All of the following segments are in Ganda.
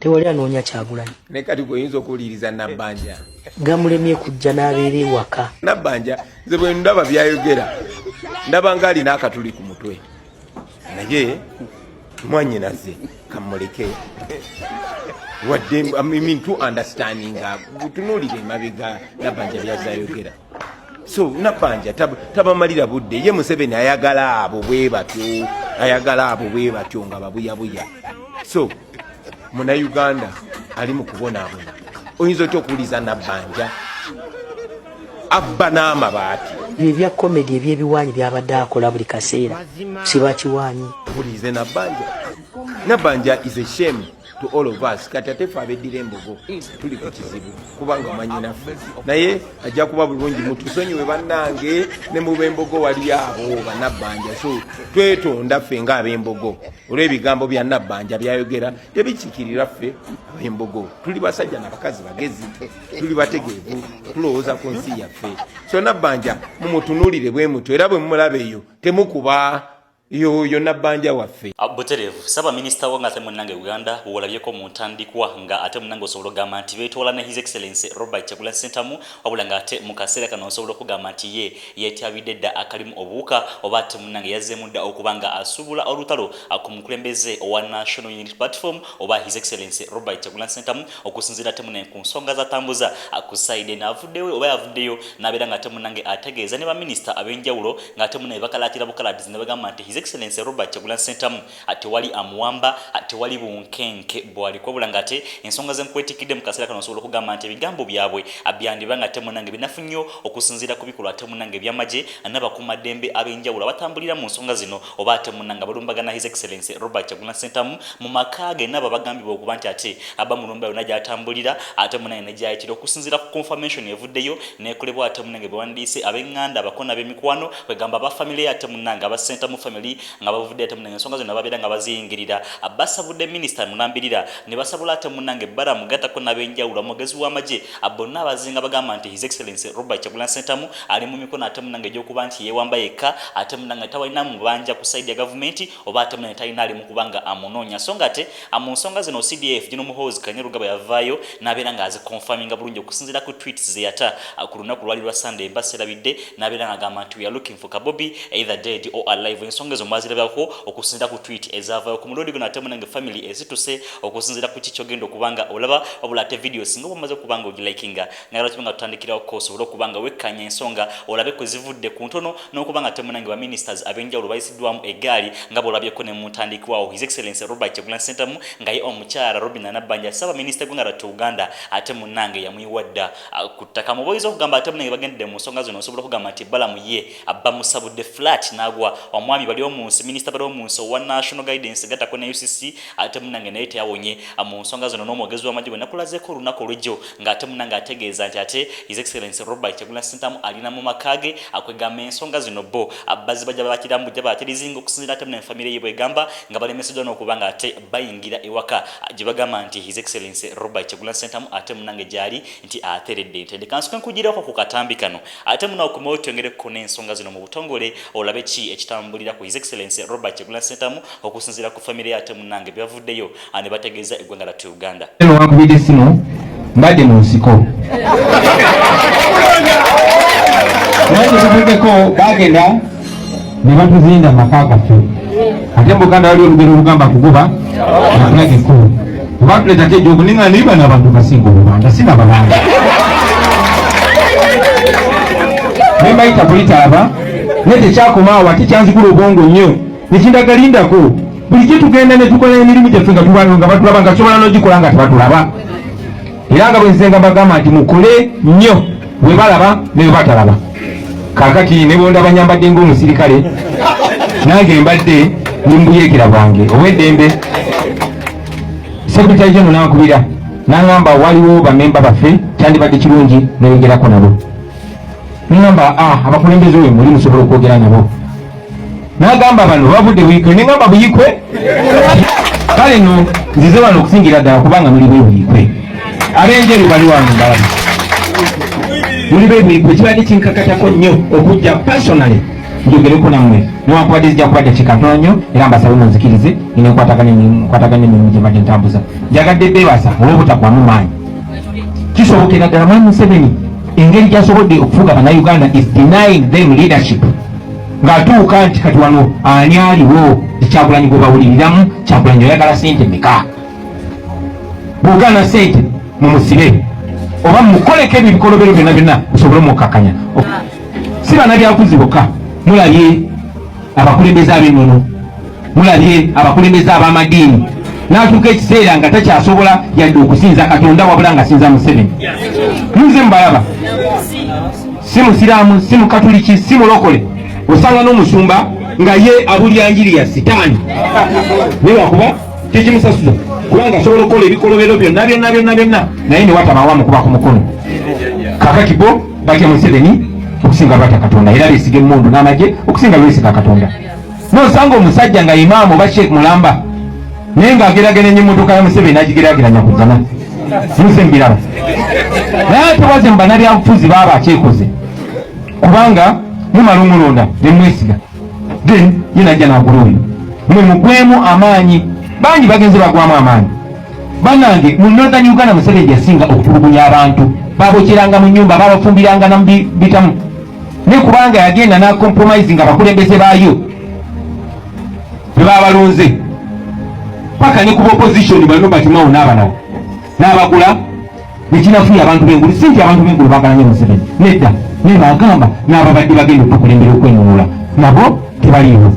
tewali anoonya Kyagulanyi ne kati goyinza okuwuliriza Nabbanja gamulemye kujja n'abeera ewaka. Nabbanja nze bwe ndaba byayogera ndaba nga alina akatuli ku mutwe naye mwanyinaze kamuleke wadde I mean to understanding butunuulire emabega Nabbanja byazayogera. So Nabbanja tabamalira budde ye Museveni ayagala abo bwe batyo nga babuyabuya. So muna Uganda ali mu kubonaabona oyinza otya okuwuliza Nabbanja abba n'amabaati ebya komedi ebyebiwaanyi byabadde akola buli kaseera siba kiwaanyi. Bulize Nabbanja is a shame to all of us. Kati atefe abeddira embogo tuli ku kizibu kubanga manyinaffe naye ajja kuba bulungi mutusonyiwe bannange ne mu b'embogo wali abo Nabbanja. So twetonda ffe nga ab'embogo olw'ebigambo bya Nabbanja byayogera tebikikirira ffe ab'embogo. Tuli basajja n'abakazi bagezi, tuli bategeevu, tulowooza ku nsi yaffe. So Nabbanja mumutunuulire bwe mutyo era bwe mumulaba eyo temukuba yo Nabbanja waffe. Buterevu saba minister wanga ate munange Uganda wolabyeko mu ntandikwa nga ate munange osobola okugamba nti beetola ne His Excellency Robert Kyagulanyi Ssentamu wabula nga ate mu kaseera kano osobola okugamba nti ye yeetabidde dda akalimu obuwuka oba ate munange yazzeemu dda okubanga asubula olutalo ku mukulembeze owa National Unity Platform oba His Excellency Robert Kyagulanyi Ssentamu okusinziira ate munange ku nsonga zatambuza ku side n'avuddeyo oba yavuddeyo n'abeera nga ate munange ategeeza ne baminisita ab'enjawulo nga ate munange bakalaatira bukalatizi ne bagamba nti His Excellency Robert Kyagulanyi Ssentamu ate wali amuwamba ate wali bunkenke bwali kwabula nga ate ensonga z'emukwetikidde mu kaseera kano osobola okugamba nti ebigambo byabwe abyandibanga ate munange binafu nnyo okusinziira ku bikolwa ate munange by'amagye n'abakuumaddembe ab'enjawulo abatambulira mu nsonga zino oba ate munange abalumbagana His Excellency Robert Kyagulanyi Ssentamu mu maka ge n'abo bagambibwa okuba nti ate abamulumba yonna gy'atambulira ate munange ne gyayitira okusinziira ku confirmation evuddeyo n'ekolebwa ate munange bewandiise ab'eŋŋanda abakona b'emikwano kwegamba aba family ate munange aba Ssentamu family nga bavudde ate munange ensonga zino babeera nga baziyingirira basabudde minisita mulambirira ne basabula ate munange bara mugatako n'ab'enjawulo amugezi w'amagye bonna abazinga bagamba nti His Excellency Robert Kyagulanyi Ssentamu ali mu mikono ate munange gy'okuba nti yeewamba yekka ate munange tawalina mubanja ku side ya gavumenti oba ate munange talina ali mu kubanga amunoonya so nga ate mu nsonga zino CDF General Muhoozi Kanyarugaba yavaayo n'abeera nga azikonfaminga bulungi okusinziira ku tweets ze yata ku lunaku lwali lwa Sunday mbaserabidde n'abeera nga agamba nti we are looking for Kabobi either dead or alive. Ensonga ezo mwazirabako okusinziira ku tweet ezavaayo ku mulundi guno ate munange family ezituse okusinziira ku kikyogenda okubanga olaba wabula ate video singa bamaze okubanga ogilikinga ngalo kibanga tutandikirawo ko osobola okubanga wekkanya ensonga olabe kwe zivudde ku ntono n'okubanga ate munange ba ministers ab'enjawulo bayisiddwamu eggaali nga bw'olabyeko ne mu ntandikwawo His Excellency Robert Kyagulanyi Ssentamu nga ye omukyala Robin Nabbanja saba minisita gw'engalo tu Uganda ate munange yamuyiwadda ku ttaka muboyiza okugamba ate munange bagendedde mu nsonga zino osobola okugamba nti balamu ye abba musabudde flat n'agwa omwami bali omunsi minisita bali omunsi owa National Guidance gatako ne UCC ate munange naye teyawonye mu nsonga zino n'omwogezi w'amagye bwe nakulazeeko olunaku olw'ejjo nga ate munange ategeeza nti ate His Excellency Robert Kyagulanyi Ssentamu alina mu makage akwegamba ensonga zino bo abazzi bajja bakiramu jja batirizinga okusinziira ate munange famire ye bwegamba nga balemeseddwa n'okubanga ate bayingira ewaka gye bagamba nti His Excellency Robert Kyagulanyi Ssentamu ate munange gyali nti ateredde ntendeka nsuka nkugirako ku katambi kano ate munange okumawo tyongereko n'ensonga zino mu butongole olabe ki ekitambulira ku His Excellency Robert Kyagulanyi Ssentamu okusinziira ku famire ate munange byavuddeyo ne bategeeza eggwanga lyattu Uganda. Wakubidde sino mbadde mu nsiko naye tuvuddeko bagenda ne batuzinda maka gaffe ate mu Buganda wali olugero olugamba kugoba nakulaga ekkulu obatuleta tejo okuninga niba n'abantu basinga olubanda sina balanga nembayita bulitalaba naye tekyakomaawo ate kyanzigula obwongo nnyo nekindagalindako buli kye tugenda ne tukola emirimu gyaffe nga nga batulaba nga tusobola n'ogikola nga tebatulaba era nga bwenzenga bagamba nti mukole nnyo bwe balaba ne bwe batalaba kaakati ne bwondaba nyambadde ng'omusirikale nange mbadde nimbuyeekera bwange ow'eddembe sekretary general n'ankubira n'aŋŋamba waliwo bamemba baffe kyandibadde kirungi neyogerako nabo n'aŋŋamba abakulembeze oyo muli musobola okwogera nabo n'agamba bano bavudde buyikwe neŋŋamba buyikwe kale no nzize wano okusingira ddala kubanga muli bwebuyikwe ab'enjeru bali wano mbalamu muli bwebuyikwe kibadde kinkakatako nnyo okujja personally njogereko namwe newankubadde zijja kubadde kikatono nnyo era mbasabe munzikirize nkwatagana emirimu gye mbadde ntambuza njagadde beebasa olw'obutakwamu maanyi kisobokera ddala mwami Museveni engeri gyasobodde okufuga bannayuganda is denying them leadership ng'atuuka nti kati wano ani aliwo Kyagulanyi gwe bawuliriramu Kyagulanyi oyagala ssente meka bw'ogaana ssente mumusibe oba mukoleko ebikolobero byonna byonna osobole omukakanya si bannabyabufuzi bokka mulabye abakulembeze ab'ennono mulabye abakulembeze ab'amadiini n'atuuka ekiseera nga takyasobola yadde okusinza Katonda wabula nga asinza Museveni nze mbalaba si musiraamu si mukatuliki si mulokole osanga n'omusumba nga ye abulya njiri ya sitaani newakuba tekimusasuza kubanga asobola okukola ebikolobero byonna naye ne watabawa mukuba ku mukono kakati bo batya Museveni okusinga batya Katonda era beesiga emmundu n'amagye okusinga beesiga Katonda n'osanga omusajja nga imaamu oba Sheikh Mulamba naye ng'ageraganya emmotoka ya Museveni agigeraageranya kujjana muze mbiraba naye ate waze mu bannabyabufuzi baaba akyekoze kubanga mumala omulonda ne mwesiga then ye najja n'agula oyo mwe mugwemu amaanyi bangi bagenze bagwamu amaanyi bannange mu Northern Uganda Museveni yasinga okutulugunya abantu babokyeranga mu nnyumba babafumbiranga namubitamu ne kubanga yagenda n'acompromise nga bakulembeze baayo bebabalonze paka ne kuba opposition bano batimawo n'abanawo n'abagula nekinafuya abantu b'engulu sinti abantu b'engulu bagalanye Museveni nedda nebagamba n'ababadde bagenda okukulembera okwenunula nabo tebaliiwo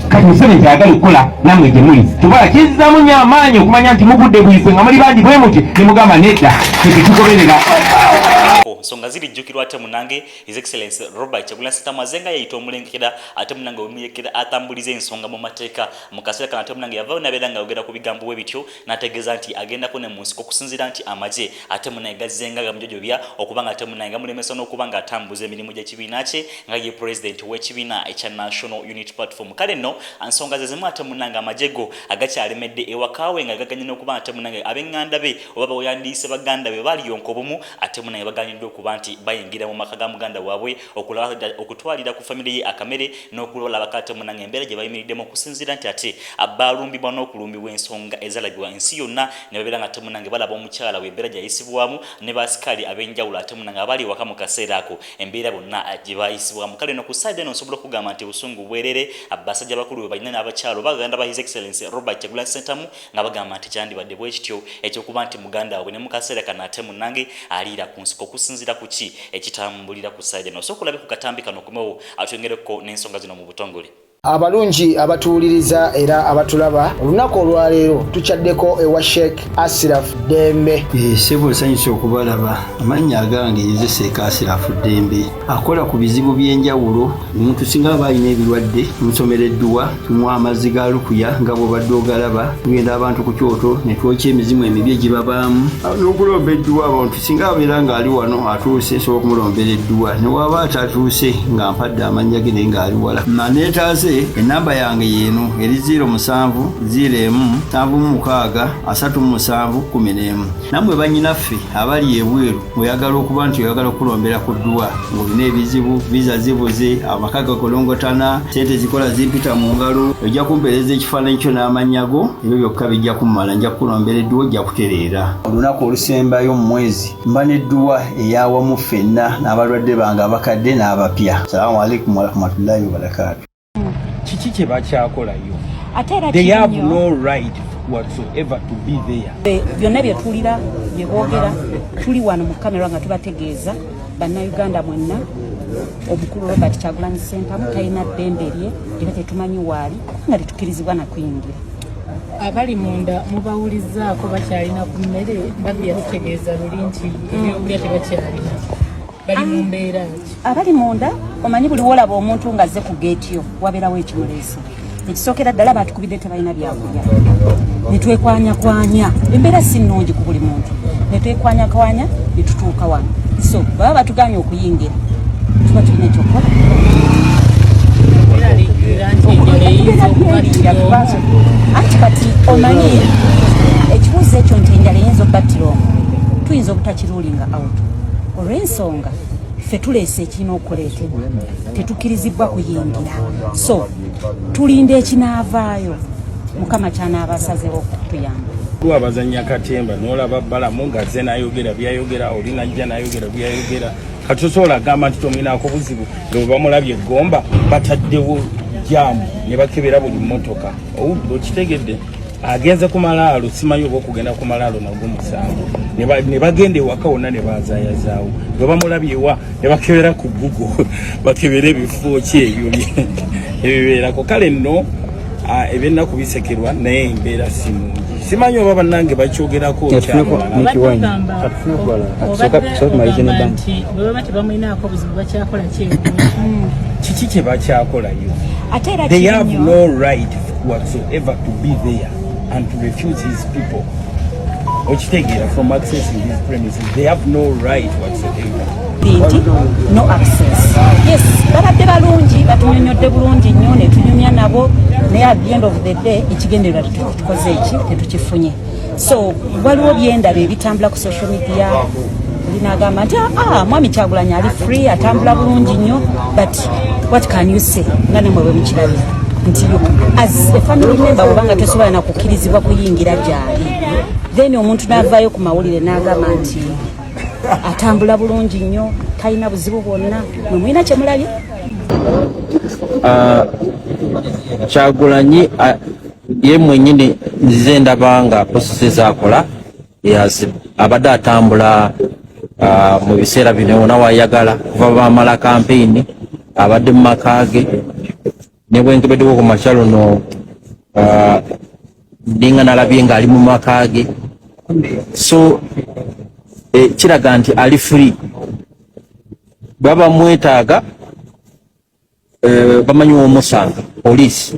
kati Museveni kyayagala okukola nammwe gye muli tubala kizzaamu nnyo amaanyi okumanya nti mugudde buyise nga muli bangi bwe muti ne mugamba nedda tekitugoberera nsonga zirijjukirwa ate munange His Excellency Robert Kyagulanyi Ssentamu azenga yayita omulengera ate munange omuyekera atambuliza ensonga mu mateeka mu kaseera kano ate munange yavaayo nabeera nga ayogera ku bigambo bwe bityo n'ategeeza nti agendako ne mu nsiko okusinziira nti amagye ate munange gazzenga gamujojobya okuba nga ate munange gamulemesa n'okuba nga atambuza emirimu gy'ekibiina kye nga ye president w'ekibiina ekya National Unity Platform. Kale nno ensonga ze zimu ate munange amagye go agakyalemedde ewakaawe nga gaganye n'okuba ate munange ab'eŋŋanda be oba bayandiise baganda be baliyonka obumu ate munange baganyiddwa okuba nti bayingira mu maka ga muganda waabwe okutwalira ku famire ye akamere n'okulola bakate munange embeera gye bayimiriddemu okusinziira nti ate abalumbibwa n'okulumbibwa ensonga ezalabibwa ensi yonna ne babeera nga ate munange balaba omukyala we embeera gyayisibwamu ne basikali ab'enjawulo ate munange abali waka mu kaseera ako embeera bonna gye bayisibwamu. Kale no ku side eno nsobola okugamba nti busungu bwerere abasajja bakulu be balina n'abakyalo baganda ba His Excellency Robert Kyagulanyi Ssentamu nga bagamba nti kyandibadde bwe kityo ekyokuba nti muganda waabwe ne mu kaseera kano ate munange aliira ku nsiko okusinziira ku ki ekitambulira ku side no so kulabe ku katambi kano kumewo atwengereko n'ensonga zino mu butongole. Abalungi abatuuliriza era abatulaba olunaku olwaleero tukyaddeko ewa Sheikh Asiraf Dembe. Sebo sanyusa okubalaba amannya agange Seeka Asiraf Dembe akola ku bizibu by'enjawulo omuntu singa aba alina ebirwadde tumusomereddwa tumuwa amazzi ga lukuya nga bw'obadde ogalaba tugenda abantu ku kyoto ne twokya emizimu emibi egibabaamu n'okulomba edduwa abantu singa abeera ng'ali wano atuuse sobola okumulombera edduwa ne waba atatuuse nga mpadde amannya ge naye ng'ali wala maneetaase enamba yange yeno eri 0707763711 namwe banyinaffe abali ebweru oyagala okuba nti oyagala okulombera ku dduwa ng'olina ebizibu viza zibuze amaka gakolongotana sente zikola zimpita mu ngalo ojja kumpeereza ekifaananyi kyo n'amanyago ebyo byokka bijja kummala nja kukulombera edduwa ojja kutereera olunaku olusembayo mu mwezi mba n'edduwa eyawamu ffenna n'abalwadde bange abakadde n'abapya. Salaamu alaikum warahmatullahi wabarakatuh. Kiki kye bakyakolayo? They have no right whatsoever to be there. Byonna bye tulira bye boogera tuli wano mu kamera nga tubategeeza bannayuganda mwenna omukulu Robert Kyagulanyi Ssentamu talina ddembe lye era tetumanyi waali nga tetukkirizibwa na kuyingira. Abali munda mubawulizaako bakyalina ku mmere mbadde yategeeza luli nti ebyokulya tebakyalina. Bali mu mbeera ki? Abali munda omanyi buli wolaba omuntu ng'azze ku geeti yo wabeerawo ekimuleese. Ekisookera ddala batukubidde tebalina byakulya. Ne twekwanyakwanya embeera si nnungi ku buli muntu. Ne twekwanyakwanya ne tutuuka wano. So baba batuganye okuyingira tuba tulina ekyokukola. Anti kati omanyi ekibuuzo ekyo nti enjala eyinza obbattira omu tuyinza obutakiruulinga out olw'ensonga ffe tuleese ekirina okuleetebwa tetukkirizibwa kuyingira so tulinde ekinaavaayo mukama kyanaaba asazeewo okutuyamba abazanya katemba n'olaba balamu ng'azze n'ayogera byayogera olinajja n'ayogera byayogera katusobola gamba nti tominaako buzibu lwe bamulabye eggomba bataddewo jaamu ne bakebera buli mmotoka okitegedde agenze ku malaalo simanyi oba okugenda ku malaalo nagwo musango ne bagenda ewaka wonna ne bazaayazaawo lwe bamulabye ewa ne bakebera ku Google bakebera ebifo ki ebyo ebibeerako kale nno ebyennaku bisekerwa naye embeera sinungi simanyi oba bannange bakyogerako kiki kye bakyakolayo. They have no right whatsoever to be there and to refuse his people from accessing his premises. They have no right whatsoever. No access. Yes, babadde balungi batunyonyodde bulungi nnyo ne tunyumya nabo naye at the end of the day ekigendererwa tukoze eki tetukifunye so waliwo byendaba ebitambula ku social media linagamba nti mwami Kyagulanyi ali free atambula bulungi nnyo but what can you say nga nemwe bwe mukirabye nti as a family member bwebanga tosobola nakukkirizibwa kuyingira gyali then omuntu n'avaayo ku mawulire n'agamba nti atambula bulungi nnyo talina buzibu bwonna mwe mulina kye mulabye. Kyagulanyi ye mwennyini nzize ndaba nga posisi akola abadde atambula mu biseera bino wona wayagala kuva bamala kampeyini abadde mu maka ge ne bwenkebeddewo ku makya luno ndinga nalabye ng'ali mu maka ge so kiraga nti ali free baba mwetaaga bamanyi omusanga police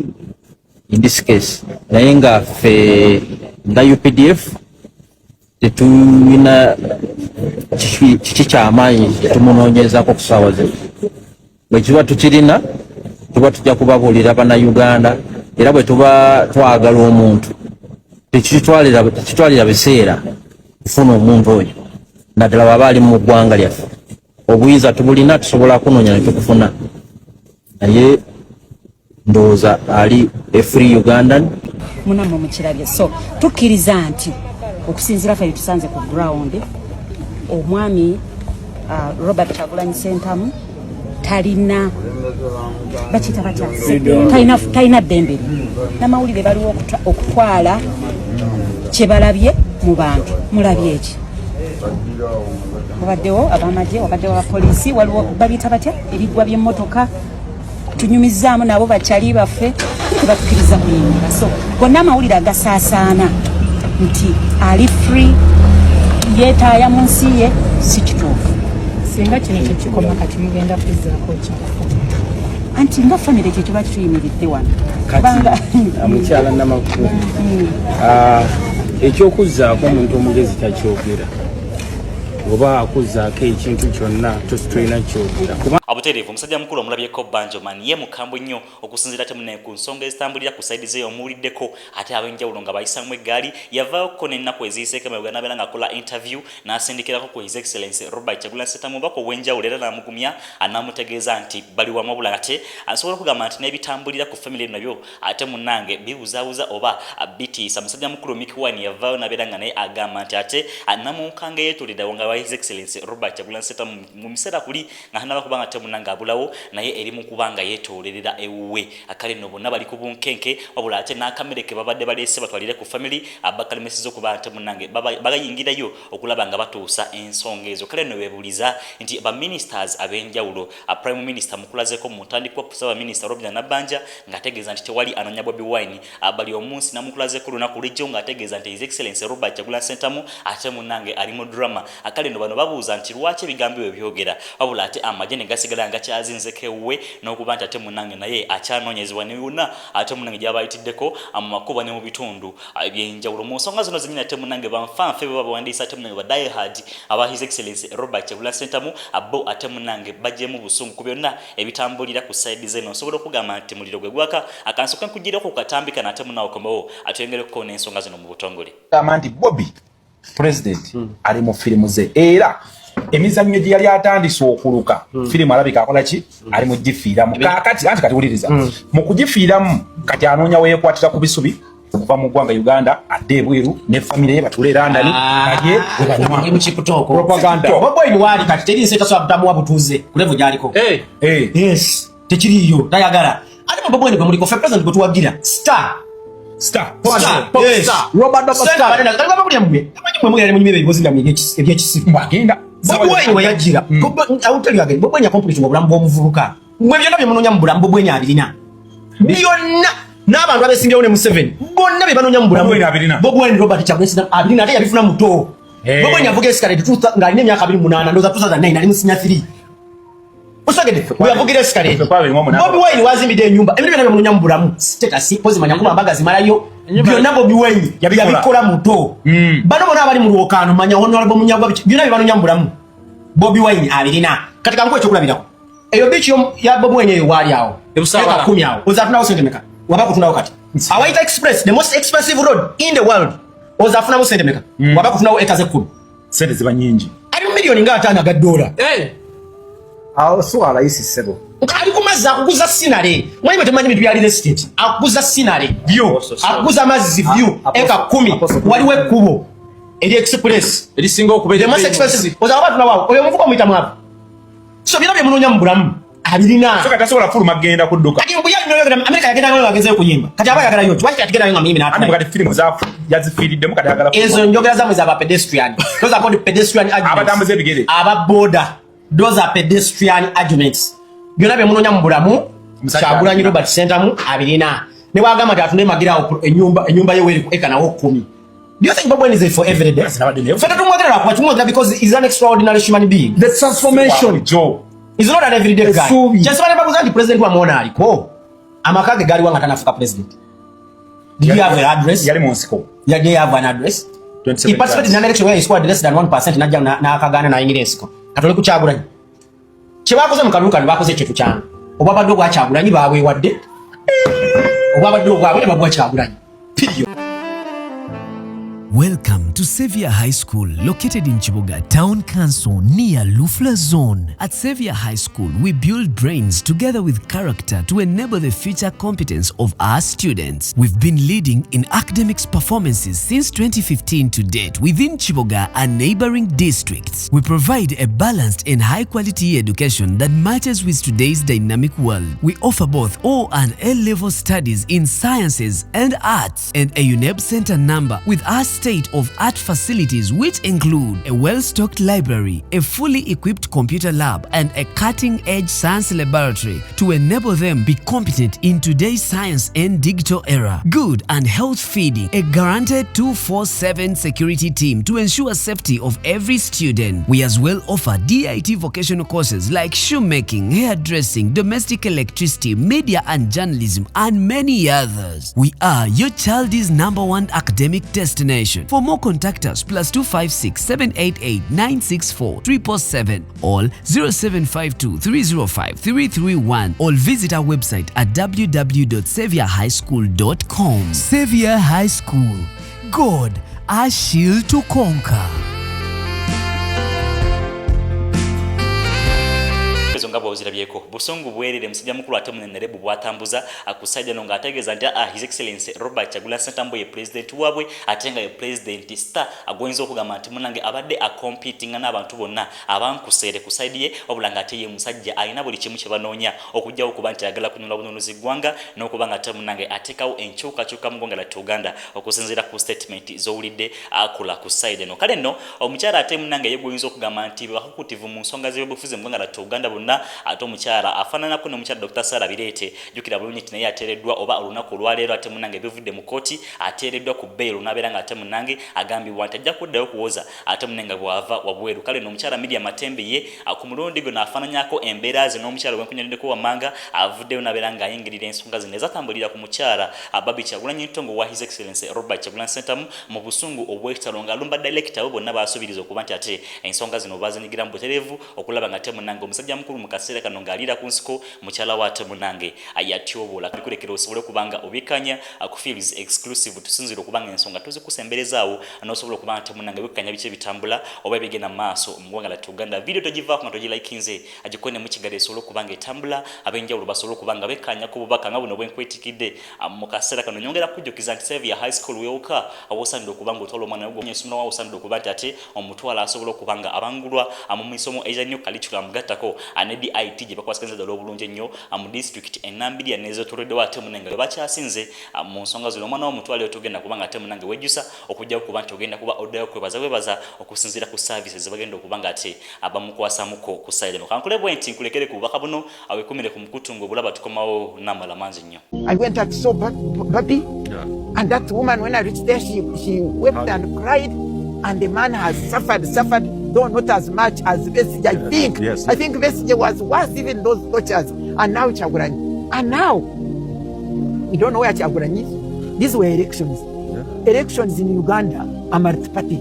in this case naye nga ffe nga UPDF tetulina kiki kyamaanyi tumunoonyezaako ku ssaawa zino bwe kiba tukirina tuba tujja kubabuulira bannayuganda era bwe tuba twagala omuntu tekitwalira biseera kufuna omuntu oyo naddala waba ali mu ggwanga lyaffe obuyinza tubulina tusobola kunoonya ne tukufuna naye ndowooza ali a free Ugandan munamwe mukirabye so tukkiriza nti okusinziira ffe tusanze ku ground omwami Robert Kyagulanyi Ssentamu talina bakita batya talina ddembe n'amawulire baliwo okutwala kye balabye mu bantu mulabye eki wabaddewo abamagye wabaddewo abapoliisi waliwo babiyita batya ebiggwa by'emmotoka tunyumizaamu nabo bakyali baffe tebatukkiriza kuyingira so gonna amawulire agasaasaana nti ali free yeetaaya mu nsi ye si kituufu singa kino tekikoma kati mugenda kuzzaako ki anti nga famire ekyo kiba kituyimiridde wano mukyala namakulu ekyokuzzaako omuntu omugezi takyogera oba akuzzaako ekintu kyonna tositolina kyogera abutereevu omusajja mukulu omulabyeko Banjoman ye mukambwe nnyo okusinziira temunne ku nsonga ezitambulira ku saidi ze omuwuliddeko ate ab'enjawulo nga bayisamu eggaali yavaako n'ennaku eziyiseeko emabega n'abeera ng'akola interview n'asindikirako ku His Excellency Robert Kyagulanyi Ssentamu obubaka obw'enjawulo era n'amugumya anamutegeeza nti bali wamu wabula ate asobola okugamba nti n'ebitambulira ku family nabyo ate munnange bibuzaabuza oba bitiisa. Musajja mukulu Mick Wine yavaayo n'abeera nga naye agamba nti ate anamunkanga yeetolerawo nga His Excellency Robert Kyagulanyi Ssentamu mu biseera kuli nga hanaba kubanga temunanga abulawo naye eri mu kubanga yeetolerera ewuwe akale no bonna bali ku bunkenke wabula ate n'akamereke babadde baleese batwalire ku family abakalemesiza okuba temunange bagayingirayo okulaba nga batuusa ensonga ezo. Kale no bebuliza nti ba ministers ab'enjawulo prime minister mukulazeko mu ntandikwa kusaba minister Robert Nabanja ng'ategeeza nti tewali anonya Bobi Wine bali omunsi namukulazeko lunaku lw'ejjo ng'ategeeza nti His Excellency Robert Kyagulanyi Ssentamu ate munange ali mu drama akale no bano babuuza nti lwaki ebigambo ebyo byogera wabula ate amagye ne gasigala nga kyazinzeko ewuwe n'okuba nti ate munange naye akyanoonyezebwa ne yonna ate munange gy'abayitiddeko mu makubo ne mu bitundu ebyenjawulo. Mu nsonga zino zennyini ate munange banfanfe bwe babawandiisa ate munange badayehard aba His Excellency Robert Kyagulanyi Ssentamu abo ate munange bajjemu busungu ku byonna ebitambulira ku saidi zeno osobola okugamba nti muliro gwe gwaka akansoka nkugireko kukatambika nate munaawo komawo atwengereko n'ensonga zino mu butongole gamba nti Bobby president ali mu firimu ze era emizannyo gye yali atandise okuluka firimu alabika akola ki ali mu gifiiramu kakati anti kati wuliriza mu kugifiiramu kati anoonya weyekwatira ku bisubi okuva mu ggwanga Uganda adde ebweru ne famire ye batule London naye bwe mu kiputoko propaganda bwe wali kati teri nseta so abutamu wabutuze kulevo gyaliko yes tekiriyo tayagala ate mu bwe ni muliko fe president gwetuwagira star Robert Star kali bamuli amwe mwe yali munyibe bibozi ndamye ebyekisifu bagenda bwe we yagira awutali agenda bwe nya complete mu bulambo omuvubuka mwe byonna bye munonya mu bulambo bwe nya abirina byonna n'abantu abesingewo ne mu 7 bonna be banonya mu bulambo bwe Robert Kyagulanyi abirina ate yabifuna muto bwe nya vuga escalate tuta ngali ne myaka 28 ndoza 2009 ali mu sinya 3 usagede we avugira escalate Bobi Wine wazimbide nyumba ebintu byonna bye mu bulamu status pozi manyanguma mbagazi malayo byonna Bobi Wine yabikola muto bano bona abali mu lwokano manya honorable munyagwa byonna bye banonya mu bulamu Bobi Wine abirina katika ngwe kyokulabirako eyo bichi ya Bobi Wine wali awo ebusaba 10 awo ozafuna usendemeka wabako tunawo kati Awaita Express the most expensive road in the world ozafuna usendemeka wabako tunawo ekaze 10 sente ziba nyingi ali milioni nga $5 ga dola awo so abayisi sebo ali kumaza akuguza sinale mwenye betemanyi bitu byali estate akuguza sinale byo akuguza mazzi byo eka 10 waliwo ekkubo eri express eri singa okubera the most expensive oza abantu nawo oyo muvuko muita mwavu so bino bye munonya mu bulamu abirina so katasobola fuluma genda kudduka kati mbuya nyo America yagenda ngo bageze kuyimba kati aba yagala yo twaki atigenda ngo mimi na ate kati film za yazifiridde mu kati yagala ezo njogera zamwe za pedestrian those are called pedestrian arguments abatambuze ebigere aba border those are pedestrian arguments byonna bye munonya mu bulamu Kyagulanyi Robert Sentamu abirina ne wagamba tatune magira enyumba ye weri eka nawo 10 do you think Bobi Wine is for every day feta tumwagera kwa tumwagera because he is an extraordinary human being the transformation Joe is not an everyday guy just when babuza the president wa mona aliko amakage gali wanga tanafuka president did you have an address yali monsiko ya they have an address he participated in an election where he scored less than 1% najja na akagana na Ingresco atole ku Kyagulanyi kibakoze mu kaluka bakoze ekintu kyanga obabadde gwa Kyagulanyi baabwe wadde obabadde gwa babwa Kyagulanyi period. Welcome to Xavier High School, located in Chiboga Town Council near Lufla Zone. At Xavier High School, we build brains together with character to enable the future competence of our students. We've been leading in academics performances since 2015 to date within Chiboga and neighboring districts. We provide a balanced and high-quality education that matches with today's dynamic world. We offer both O and A-level studies in sciences and arts and a UNEB center number with our state-of-art facilities which include a well-stocked library, a fully equipped computer lab, and a cutting-edge science laboratory to enable them be competent in today's science and digital era. Good and health feeding, a guaranteed 24/7 security team to ensure safety of every student. We as well offer DIT vocational courses like shoemaking, hairdressing, domestic electricity, media and journalism, and many others. We are your child's #1 academic destination. For more, contact us +256 788 964 777 or 0752 305 331 or visit our website at www.saviourhighschool.com. Xavier High School. God, our shield to conquer. ngabo ozirabyeko busungu bwerere musajja mukulu ate munenere bwatambuza akusaida no ngategeza nti His Excellency Robert Kyagulanyi Ssentamu ye president wabwe atenga ye president star agwenza okugamba nti munange abadde a competing n'abantu bonna abankusere kusaidie obulanga ate ye musajja alina buli kimu kye banoonya okujjawo kuba nti ayagala kununula bununuzi gwanga n'okubanga ate munange atekawo enkyukakyuka mu ggwanga lyattu Uganda okusinziira ku statement z'owulidde akula kusaide no kale nno omukyala ate munange ye gwenza okugamba nti bakukutivu mu nsonga z'ebyobufuzi mu ggwanga lyattu Uganda bonna ate omukyala afaananako n'omukyala Dr. Sarah Birete jukira bulungi nti naye ateereddwa oba olunaku olwaleero ate munange bivudde mu kooti ateereddwa ku bbeero n'abeera nga ate munange agambibwa nti ajja kuddayo kuwoza ate munange bw'ava wabweru kale n'omukyala Media Matembe ye ku mulundi gwe n'afaananyako embeera ze n'omukyala wenkunyonedeko Wamanga avuddeyo n'abeera ng'ayingirira ensonga zino ezatambulira ku mukyala Babi Kyagulanyi Ntongo wa His Excellency Robert Kyagulanyi Ssentamu mu busungu obw'ekitalo ng'alumba director we bonna baasubiriza okuba nti ate ensonga zino bazinyigira mu butereevu okulaba nga ate munange omusajja mukulu mu kaseera kano ng'aliira ku nsiko mukyala wa Temunange ayatyobola kulekerera osobole kubanga obikanya ku Fields exclusive tusinzira okubanga ensonga tuzikusemberezaawo n'osobola okubanga Temunange bikanya bice bitambula oba bigenda maaso mu ggwanga lyattu Uganda. Video togivaako nga togilikinze agikone mu kigali esobole okubanga etambula ab'enjawulo basobole okubanga bekanya ku bubaka nga buno bwenkwetikidde mu kaseera kano. Nyongera kujjukiza nti Xavier High School weewuka awosanidde okubanga otwala omwana we esomero wawo osanidde okuba nti ate omutwala asobola okubanga abangulwa mu misomo ejannyo curriculum gattako ne DIT gye bakwasikanyiza ddala obulungi ennyo mu district ennambirya n'ezetooloddewo ate Temunange we bakyasinze mu nsonga zino. Omwana w'omutwala oyo togenda kubanga Temunange wejjusa okujja kuba nti ogenda kuba oddayo kwebaza okusinziira ku services ze bagenda okubanga ate abamukwasamuko ku sayidi eno. Kankule bwe nti nkulekere ku bubaka buno awekumire ku mukutungo bulaba tukomawo n'amala mangi nnyo. I went and saw Babi, and that woman, when I reached there, she wept and cried, and the man has suffered, though not as much as Besigye. I think Besigye was worse even those tortures, and now Kyagulanyi. And now, we don't know where Kyagulanyi is. These were elections. Elections in Uganda are multi-party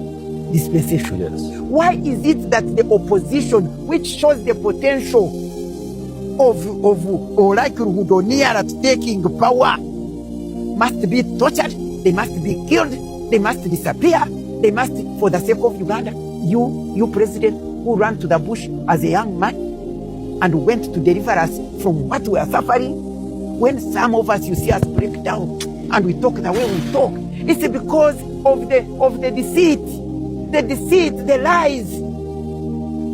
dispensation. Why is it that the opposition, which shows the potential or likelihood or nearer to taking power, must be tortured, they must be killed, they must disappear, they must, for the sake of Uganda? You president who ran to the bush as a young man and went to deliver us from what we are suffering. When some of us, you see us break down and we talk the way we talk, it's because of the deceit, the lies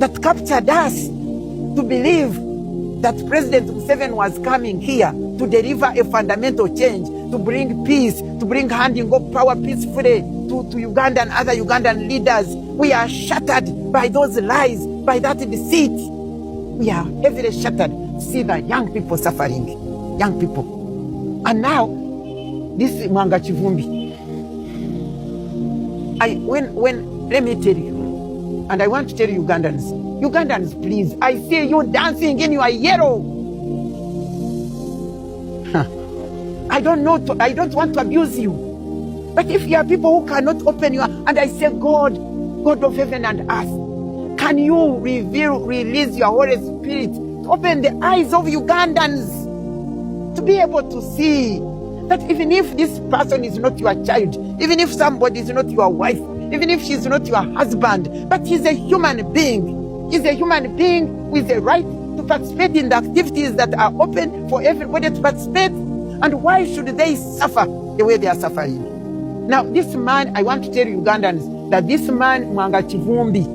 that captured us to believe that President Museveni was coming here to deliver a fundamental change, to bring peace, to bring handing of power peacefully to Uganda and other Ugandan leaders. We are shattered by those lies, by that deceit. We are heavily shattered to see the young people suffering, young people. And now, this Mwanga Kivumbi, let me tell you, and I want to tell Ugandans, please, I see you dancing in your yellow. I don't want to abuse you. But if you are people who cannot open your, and I say, God of heaven and earth, can you release your Holy Spirit to open the eyes of Ugandans to be able to see that even if this person is not your child, even if somebody is not your wife, even if she's not your husband, but he's a human being. He's a human being with the right to participate in the activities that are open for everybody to participate. And why should they suffer the way they are suffering? Now, this man, I want to tell Ugandans that this man, Mwanga Kivumbi,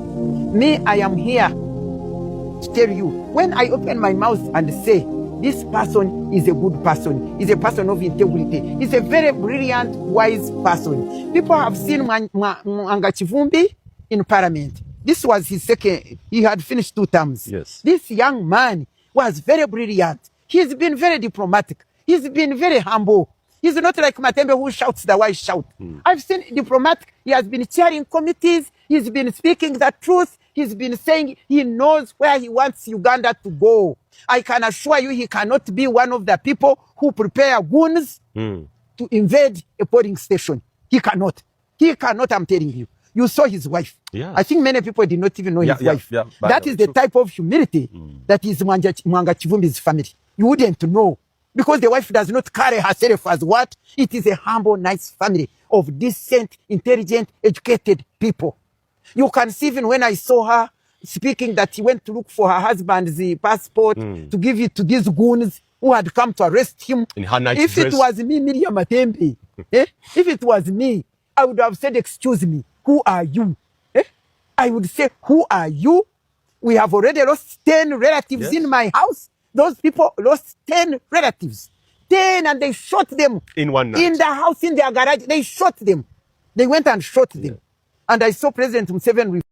me, I am here to tell you, when I open my mouth and say, this person is a good person, is a person of integrity, is a very brilliant, wise person. People have seen Mwanga Kivumbi in parliament. This was his second, he had finished 2 terms. Yes. This young man was very brilliant. He's been very diplomatic. He's been very humble. He's not like Matembe who shouts the wise shout. I've seen diplomatic. He has been chairing committees. He's been speaking the truth. He's been saying he knows where he wants Uganda to go. I can assure you he cannot be one of the people who prepare goons to invade a polling station. He cannot. He cannot, I'm telling you. You saw his wife. Yeah. I think many people did not even know his wife. That is the type of humility that is Mwanga Kivumbi's family. You wouldn't know. Because the wife does not carry herself as what? It is a humble, nice family of decent, intelligent, educated people. You can see even when I saw her speaking that he went to look for her husband's passport to give it to these goons who had come to arrest him. In her nice dress. It was me, Miriam Matembe, if it was me, I would have said, excuse me, who are you? I would say, who are you? We have already lost 10 relatives in my house. Those people lost 10 relatives. 10, and they shot them. In one night. In the house, in their garage. They shot them. They went and shot them. And I saw President Museveni